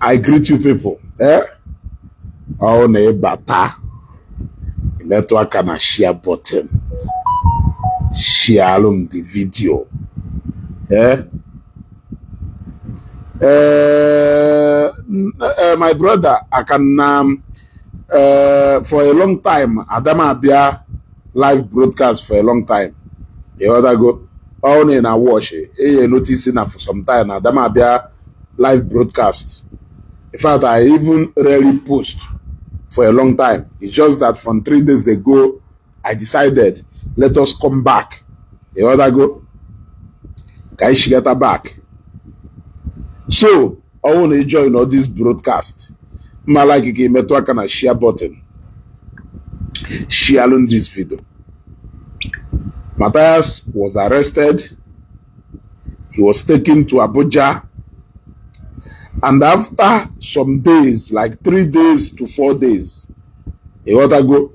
I greet you people. Oh, bata. Network and a share button. Share the video. My brother, I can for a long time, Adama Abia live broadcast for a long time. The other go, all in a wash. You noticing for some time, Adama Abia live broadcast. In fact, I even rarely post for a long time. It's just that from 3 days ago, I decided, let us come back. The other go, can she get her back? So, I want to join all this broadcast. Malaki metwa kana share button. Share on this video. Mathias was arrested. He was taken to Abuja. And after some days, like 3 days to 4 days, he ought to go.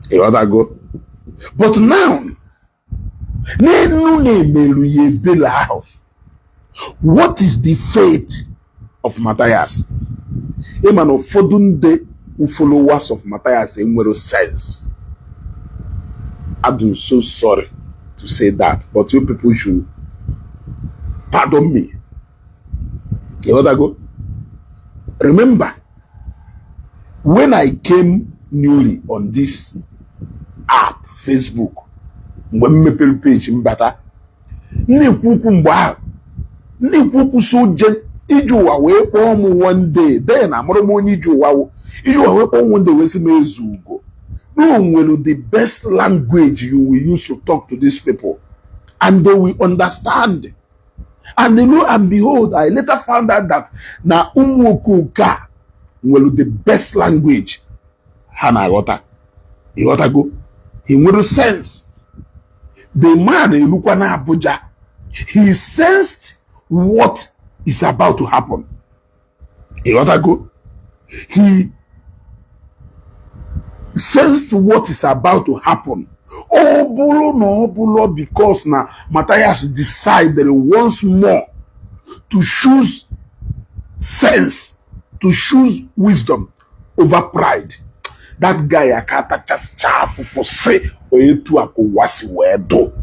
He ought to go. But now, what is the fate of Mathias? A man of Fodunde who followers of Mathias in no sense. I'm so sorry to say that, but you people should pardon me. You know that go? Remember, when I came newly on this app, Facebook, when me page in bata, Nikuku so jen ijuwa we one day, then I'm more ijuwa we one day we see me zugo. No will the best language you will use to talk to these people, and they will understand. And they know, and behold, I later found out that na umukuka will the best language. Hana gota, he gotta go. He will sense. The man in Lukwana Abuja, he sensed what is about to happen. He gotta go. He sensed what is about to happen. Oh, bulo no bulo, because now Mathias decided once more to choose sense, to choose wisdom over pride. That guy akata just chafu for say oyetu akowasi wedo.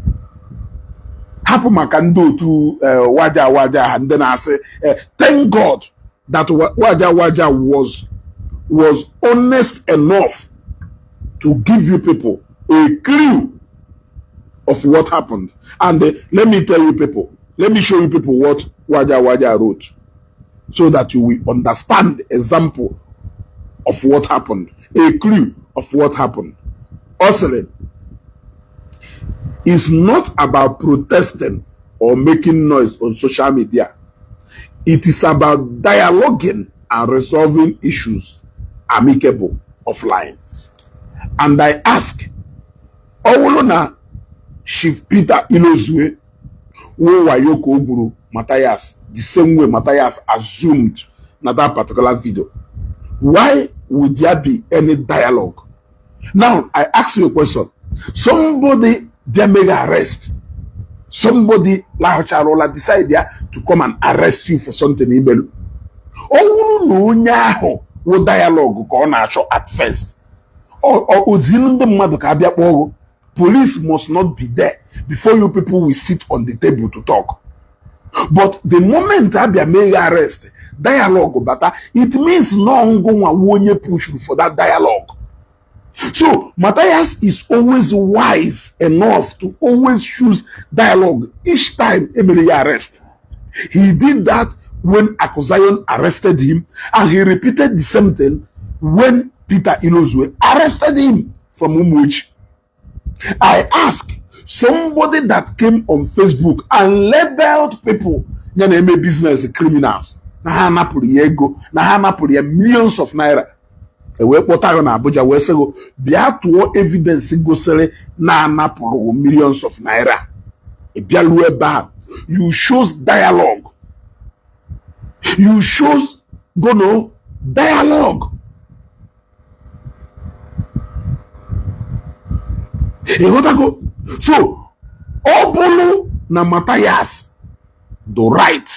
Happen makando to waja, and then I say thank God that waja was honest enough to give you people a clue of what happened. And let me tell you people, let me show you people what waja wrote, so that you will understand the example of what happened, a clue of what happened. Also, it's not about protesting or making noise on social media. It is about dialoguing and resolving issues amicable offline. And I ask, Owolona Chief Peter Inozue, wo wayoko oguru Mathias, the same way Mathias assumed na that particular video. Why would there be any dialogue? Now, I ask you a question. Somebody they make arrest. Somebody like Charola decide there to come and arrest you for something. Oh no, nyaho wo dialogue ko na show at first. Or police must not be there before you people will sit on the table to talk. But the moment Abia may arrest, dialogue, but it means no one push for that dialogue. So Mathias is always wise enough to always choose dialogue each time Emily arrest. He did that when Akozion arrested him, and he repeated the same thing when Peter Inozue arrested him from Umuchi. I ask somebody that came on Facebook and labeled people business criminals. Na ha napụrụ ya ego, na ha napụrụ ya millions of naira. Ewe kpọtara na Abuja wee sị go bịa tụọ evidence gosiri na napụrụ millions of naira. E bịa luo ebe a, you shows dialogue. You shows dialogue. So Obulu na Mathias do right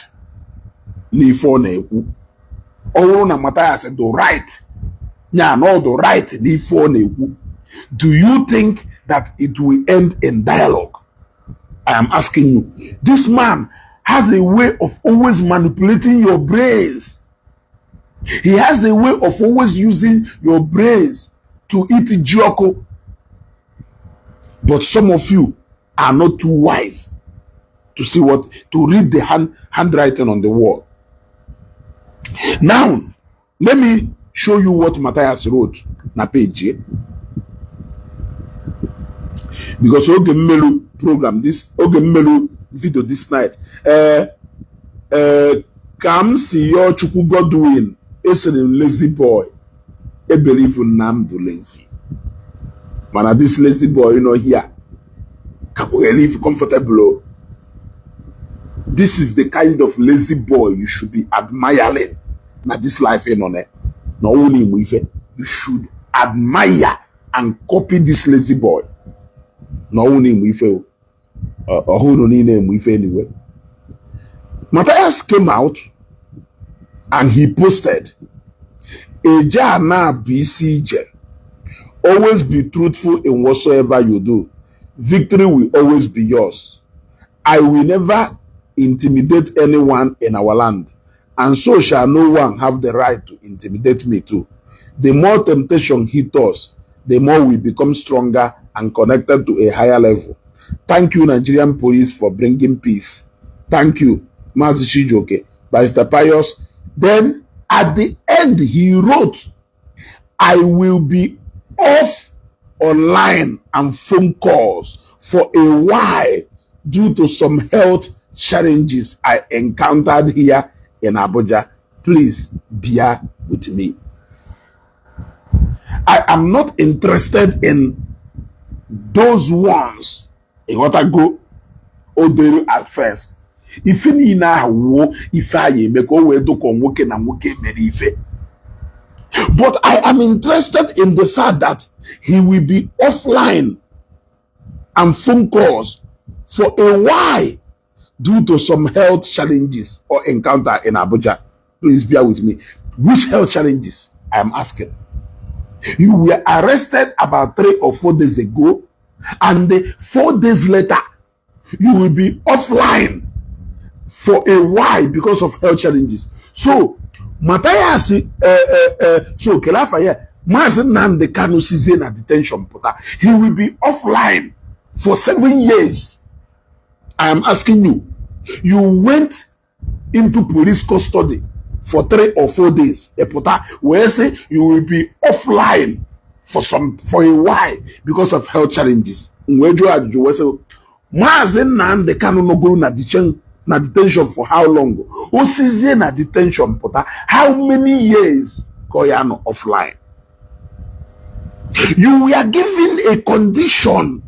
ni for na ekwu. Obulu na Mathias do right. Nya no do right ni for na ekwu. Do you think that it will end in dialogue? I am asking you. This man has a way of always manipulating your brains. He has a way of always using your brains to eat joko. But some of you are not too wise to see to read the handwriting on the wall. Now, let me show you what Mathias wrote na page. Because Oge Mmelu program Oge Mmelu video this night. Come see your Chukwu Godwin. It's a lazy boy. I believe in Namdo lazy. Man, this lazy boy, here. Can we live comfortable? This is the kind of lazy boy you should be admiring. Now this life ain't on it. Not only with it, you should admire and copy this lazy boy. Not only with it, or who don't need him with anyway. Mathias came out and he posted, Ejana BCJ. Always be truthful in whatsoever you do. Victory will always be yours. I will never intimidate anyone in our land, and so shall no one have the right to intimidate me too. The more temptation hits us, the more we become stronger and connected to a higher level. Thank you, Nigerian police, for bringing peace. Thank you, Mazi Shijoke, Barrister Pius. Then at the end, he wrote, I will be off online and phone calls for a while due to some health challenges I encountered here in Abuja. Please bear with me. I am not interested in those ones. I gotta go order at first. If you know if I make we do convoke na muke merife. But I am interested in the fact that he will be offline and phone calls for a while due to some health challenges or encounter in Abuja. Please bear with me. Which health challenges? I am asking. You were arrested about 3 or 4 days ago, and 4 days later, you will be offline for a while because of health challenges. So, Mathias, so Kelafaya, Mazen the Kanu season at detention, he will be offline for 7 years. I am asking you, you went into police custody for 3 or 4 days, where say you will be offline for a while because of health challenges. Mazen the Kanu no go na detention for how long? O season na detention, how many years Koyano offline? You were given a condition,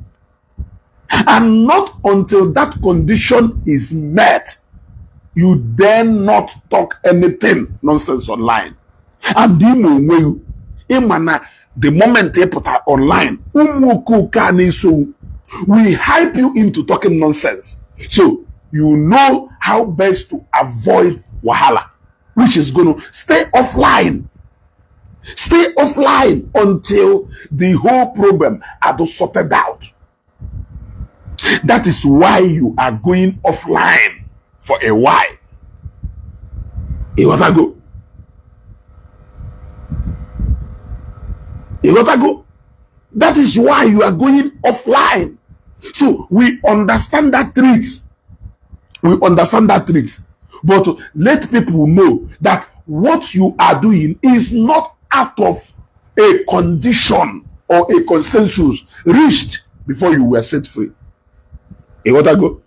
and not until that condition is met, you dare not talk anything nonsense online. And the moment they put online, we hype you into talking nonsense. So you know how best to avoid wahala, which is going to stay offline. Stay offline until the whole problem are sorted out. That is why you are going offline for a while. You gotta go. You gotta go. That is why you are going offline. So we understand that tricks. We understand that tricks. But let people know that what you are doing is not out of a condition or a consensus reached before you were set free. You gotta go.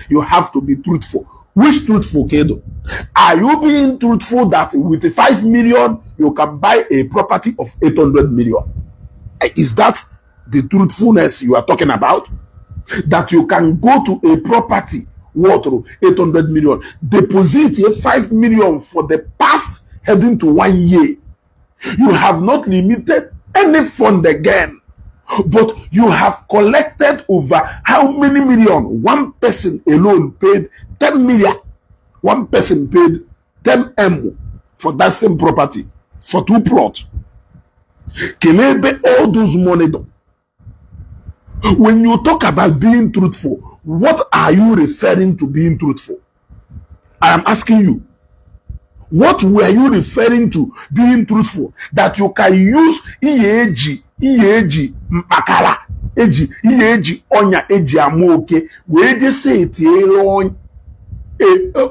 You have to be truthful. Which truthful, Kedo? Are you being truthful that with 5 million you can buy a property of 800 million? Is that the truthfulness you are talking about? That you can go to a property worth 800 million, deposit 5 million for the past heading to 1 year. You have not limited any fund again But you have collected over how many million? One person alone paid 10 million. One person paid 10 M for that same property for 2 plots. Kelebe all those money. When you talk about being truthful, what are you referring to being truthful? I am asking you. What were you referring to being truthful? That you can use iyeji mpakala, iyeji onya eji amoke, we just say it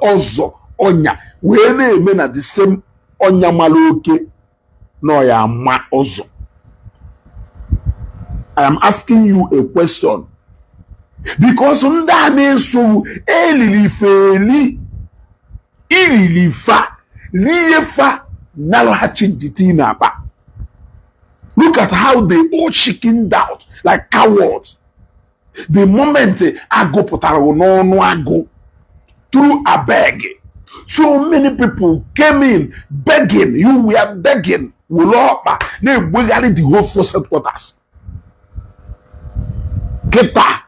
ozo onya, we na-eme na the same onya maloke no ya ma ozo. I am asking you a question. Because nda na-eso elilifeli ililifa Liefa nalohachiditina ba. Look at how they all chickened out like cowards. The moment I go potaro no I go through a beg. So many people came in begging. You were begging. We got the whole force headquarters. Keta.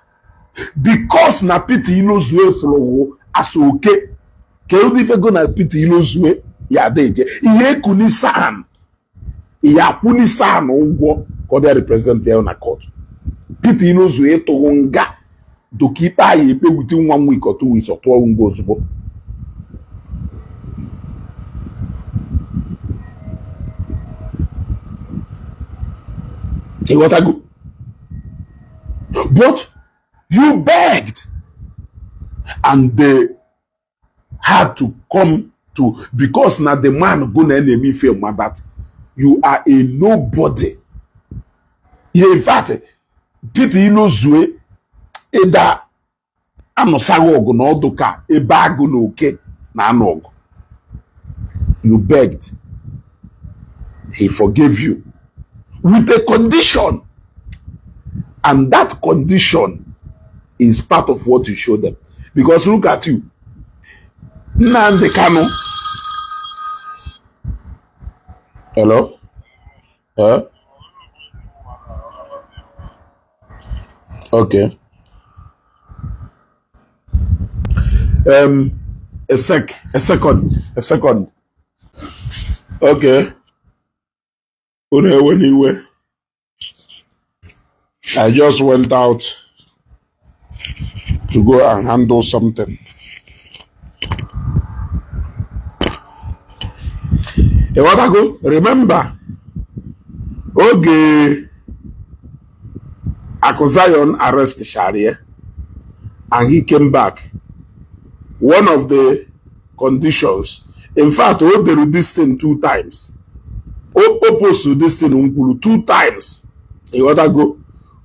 Because na piti inozwe flow as okay. Can you go na piti inozwe? Ya deje ihe kunisan ya kunisan ugwo ko dey represent here na court piti inozu eto nga dokipa ya epe within 1 week or 2 weeks or 2 ngo ozugbo. See what I go? But you begged and they had to come to, because now the man gonna enemy feel that you are a nobody. In fact, Piti inozue eda anosago ogo na odoka ebago na oke na anogo. You begged. He forgave you with a condition, and that condition is part of what you show them. Because look at you, Nnamdi Kanu. Hello? Okay. A second. Okay. Anyway, I just went out to go and handle something. You want to go? Remember, okay, Akuzayon arrested Sharia and he came back. One of the conditions, in fact, we did this thing 2 times. Opposed to this thing 2 times. You want to go?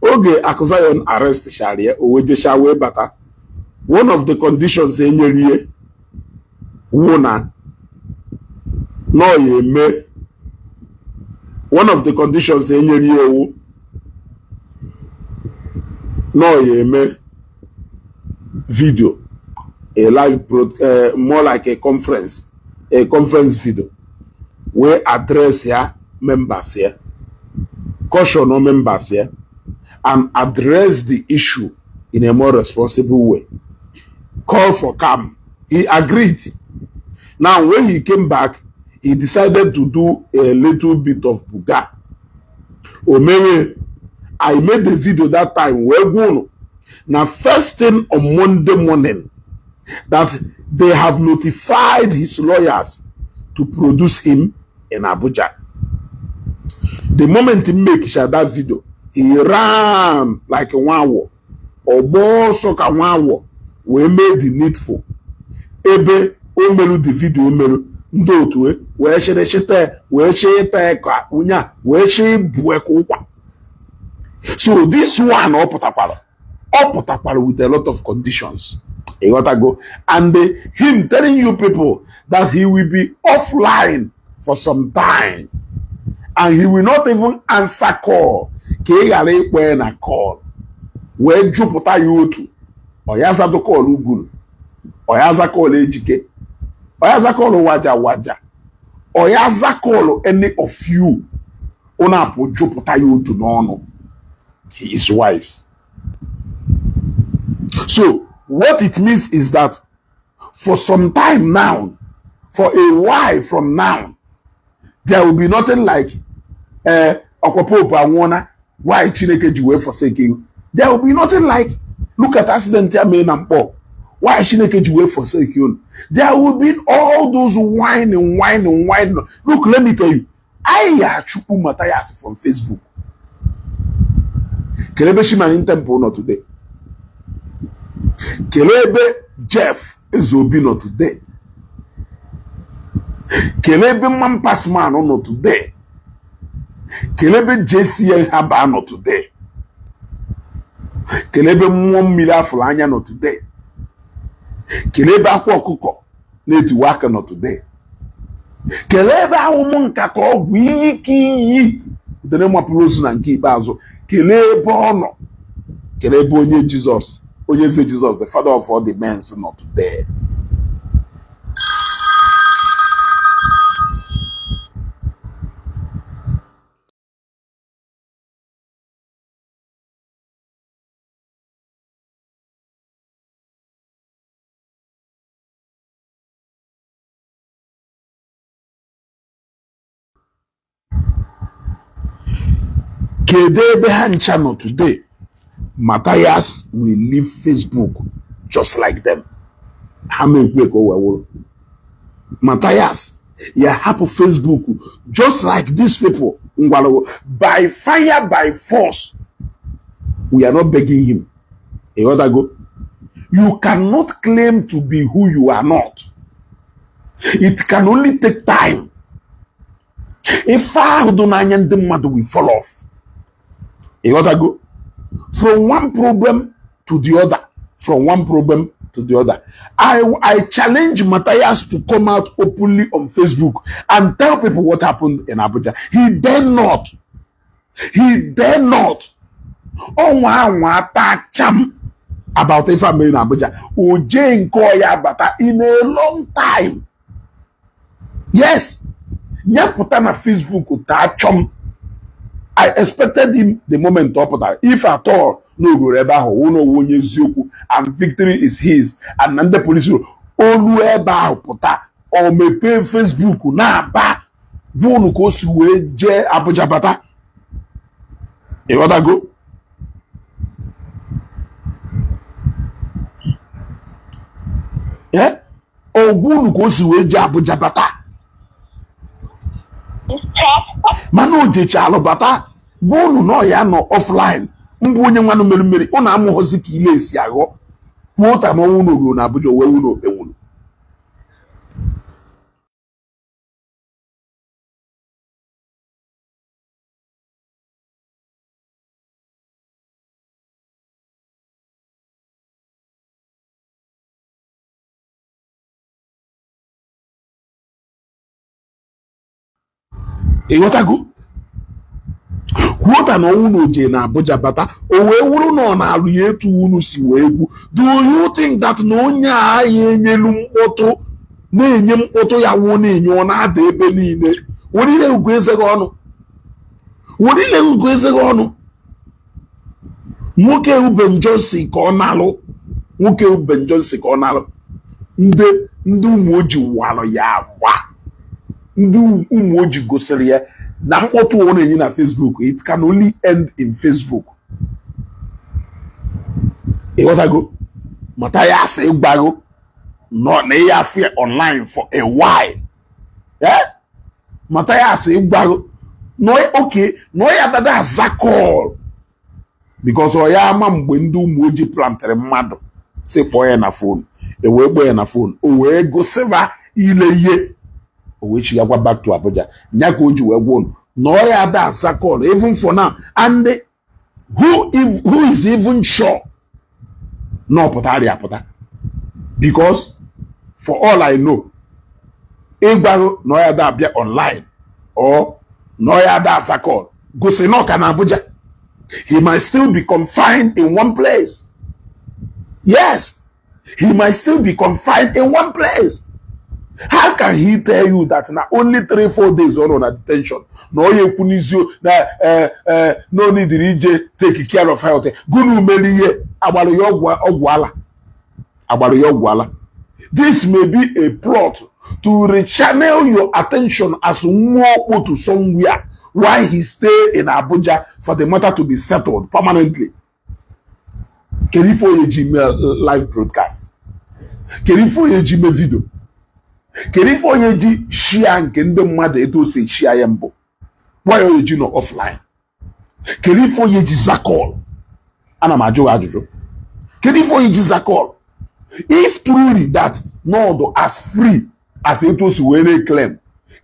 Okay, Akuzayon arrested Sharia. One of the conditions in your wona. No, ye may. One of the conditions in your no, ye may video, a live more like a conference video. We address here members here, caution no members here, and address the issue in a more responsible way. Call for calm. He agreed. Now, when he came back, he decided to do a little bit of buga. Omewe, I made the video that time. Now, first thing on Monday morning, that they have notified his lawyers to produce him in Abuja. The moment he make that video, he ran like a one-war. Obosoka one-war. We made the needful. Ebe omelu the video omelu. Ndo tuwe we shete ka unya we she bueko kwa. So this one opotakwalo with a lot of conditions. He got to go, and him telling you people that he will be offline for some time and he will not even answer call. Kegale when I call where Jupiter you to oyaza to call uguru oyaza call ejike oyaza call waja oyaza call any of you ona po Jupiter you to no. He is wise. So what it means is that for some time now, for a while from now, there will be nothing like Okwapopa Wona, why Chineke Juwe forsake you. There will be nothing like, look at accident here, main and poor. Why Chineke Juwe forsake you? There will be all those whining. Look, let me tell you, I Chupu Mathias from Facebook. Kelebe Shimanin Temple not today. Kelebe Jeff Ezobi not today. Kelebe Mampasman not today. Kelebe JCN Haba not today. Kelebe Mwomila Fulanya not today. Kelebe Akwa Kuko Neti Waka not today. Kelebe Awumun Kako Wiki the name of Pelosi and Kibazo. Kelebe Ono. Kelebe Onye Jesus. Onye say Jesus, the father of all the men, not today. Kedebe Hanchano today. Mathias will leave Facebook just like them. Mathias, you have Facebook just like these people. By fire, by force. We are not begging him. You cannot claim to be who you are not. It can only take time. If I don't know, the mother will fall off. From one problem to the other. From one problem to the other. I challenge Mathias to come out openly on Facebook and tell people what happened in Abuja. He dare not. He dare not. Oh, wow, cham about if I'm in Abuja. Ojay Nkoya Bata in a long time. Yes. Nyaputana Facebook chum. I expected him the moment top of that. If at all, no Reba no ezeaku and victory is his. And then the police will Olueba Pota or me pay Facebook na ba Bonu Kosu Je Abuja Bata. You want to go? Yeah? Or Bonu Kosu Je Abuja Bata. Manu Jechalo Bata, Bonu no ya no offline. Mbunye mwanu merimeri, ona amu hosiki ile isi yago. Kuota mo uno na Abuja we uno ewunu. E wata go? Kuota no uno je na Abuja Bata, o we unu no na alu yetu unu si we egwu. Do you think that no nya aye nyelu mkpoto na-enye mkpoto ya wo na-enye ọ na-ada ebe niile? Wodile ugweze go ọnụ. Wodile ugweze go ọnụ. Nwoke ubenjosi ka ọ nalụ. Nwoke ubenjosi ka ọ nalụ. Ndị ụmụ oji walụ ya agba. Ndị ụmụ oji gosiri ya na mkpọtụ ọ na-enye na Facebook. It can only end in Facebook. Go? Mathias Igbago no na ya fear online for a while. Yeah? Mathias Igbago no okay no ya dada zakol because oya ama mgbe ndị ụmụ oji plantere mmadụ si kpọọ ya na phone e wee kpọọ ya na phone o wee gosiba ile ihe o wee chi ya gwa back to Abuja nya ka oji wee gwon no ya da zakol even for now and who is even sure no pụtara ya pụta because for all I know Igbago no ya da bịa online or no ya da zakol gosi no ka na Abuja. He might still be confined in one place. Yes, he might still be confined in one place. How can he tell you that now only 3-4 days on a detention? No, you punizio no need to take care of health. Gunu meliye agwala. This may be a plot to rechannel your attention as more to somewhere while he stay in Abuja for the matter to be settled permanently. Can you follow Gmail live broadcast? Can you follow Gmail video? Can you follow G share and can the mother eto say share yambo? Why are you not offline? Can you follow G Zakol? Anamajo ajujo. Can you follow G Zakol? If truly that no as free as it was when they claim,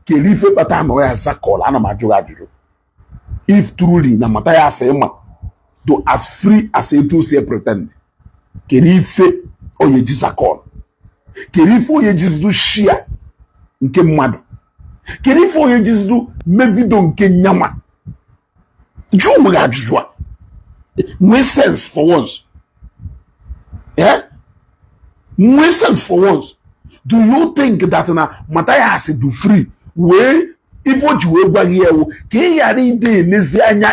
Kelife Patama as Zakol, Anamajo ajujo. If truly na Mathias ema to as free as it was pretend, Kelife or ye Zakol. Kelifo ye just do share nke mmadu. Kelifo ye just do mevido nke nyama. You will ajujwa. Make sense for once. Yeah? Make sense for once. Do you think that na Mathias do free? Where if what you ever hear, can you read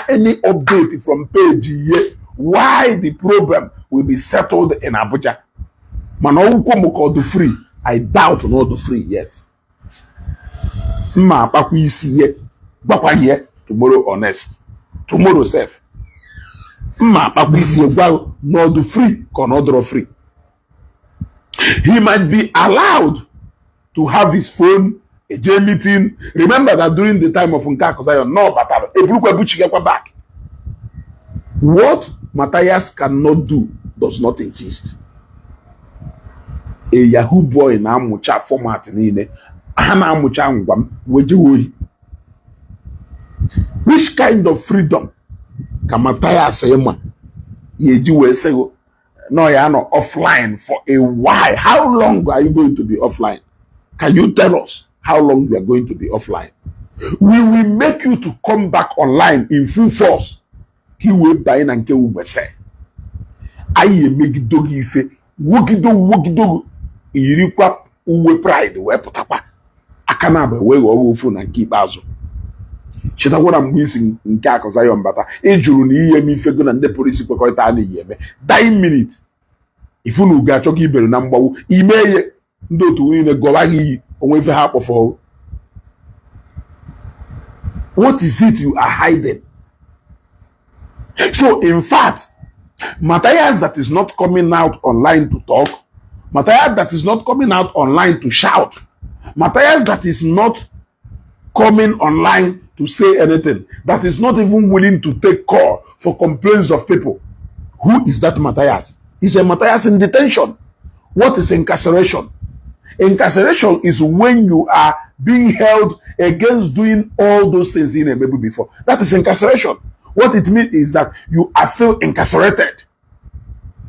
any update from page here? Why the problem will be settled in Abuja? Man, all the free. I doubt not the free yet. Ma paku isi ye. Bakwa ye. Tomorrow honest. Tomorrow safe. Ma paku isi ye. Not the free. Not free. He might be allowed to have his phone, a J meeting. Remember that during the time of Nkakosayo, no battle. Back. What Mathias cannot do does not exist. A Yahoo boy na amucha format niile ana amucha ngwam weje ohi. Which kind of freedom can Mathias ema yeji we say no ya no offline for a while? How long are you going to be offline? Can you tell us how long you are going to be offline? We will make you to come back online in full force. He will buy na nke ubese aye megidogi ife wogido irikwa uwe pride we putakwa akana be we wo ofu na nke ikpeazụ chitagwara mgbe isi nke Akosayo mbata ejuru na ihe mi fego na ndị polisi kwekọrịta a na-eyi eme 9 minutes ifunu ga achọ ka ibere na mgbawu imeye ndị otu niile gọba gị onwe ife ha kpọfọ. What is it you are hiding? So in fact, Mathias that is not coming out online to talk, Mathias that is not coming out online to shout, Mathias that is not coming online to say anything, that is not even willing to take call for complaints of people. Who is that Mathias? Is a Mathias in detention. What is incarceration? Incarceration is when you are being held against doing all those things in a baby before. That is incarceration. What it means is that you are still incarcerated.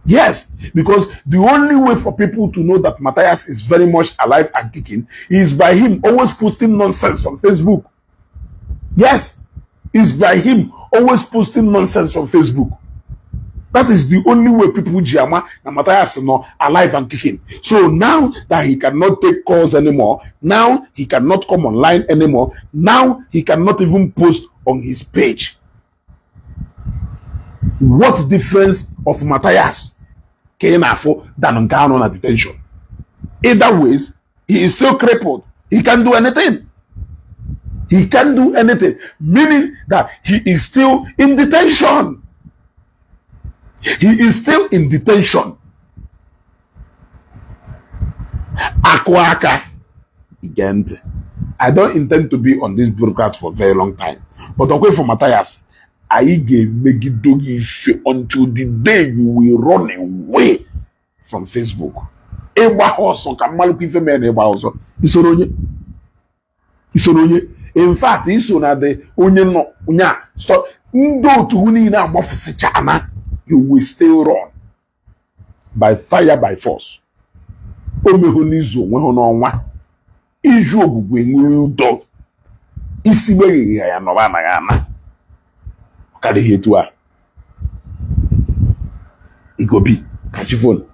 Yes, because the only way for people to know that Mathias is very much alive and kicking is by him always posting nonsense on Facebook. Yes, it's by him always posting nonsense on Facebook. That is the only way people jama na Mathias no alive and kicking. So now that he cannot take calls anymore, now he cannot come online anymore, now he cannot even post on his page. What difference of Mathias came after than on detention? Either ways, he is still crippled. He can't do anything. He can't do anything, meaning that he is still in detention. He is still in detention. Akwaka again. I don't intend to be on this broadcast for a very long time, but okay for Mathias, I make it doggy until the day you will run away from Facebook. In fact, this one the onion no stop you will still run by fire by force. Omehonizo wehono iju ogugwe nguru dog isibe ya no ba na gana kale hetua igobi kachifon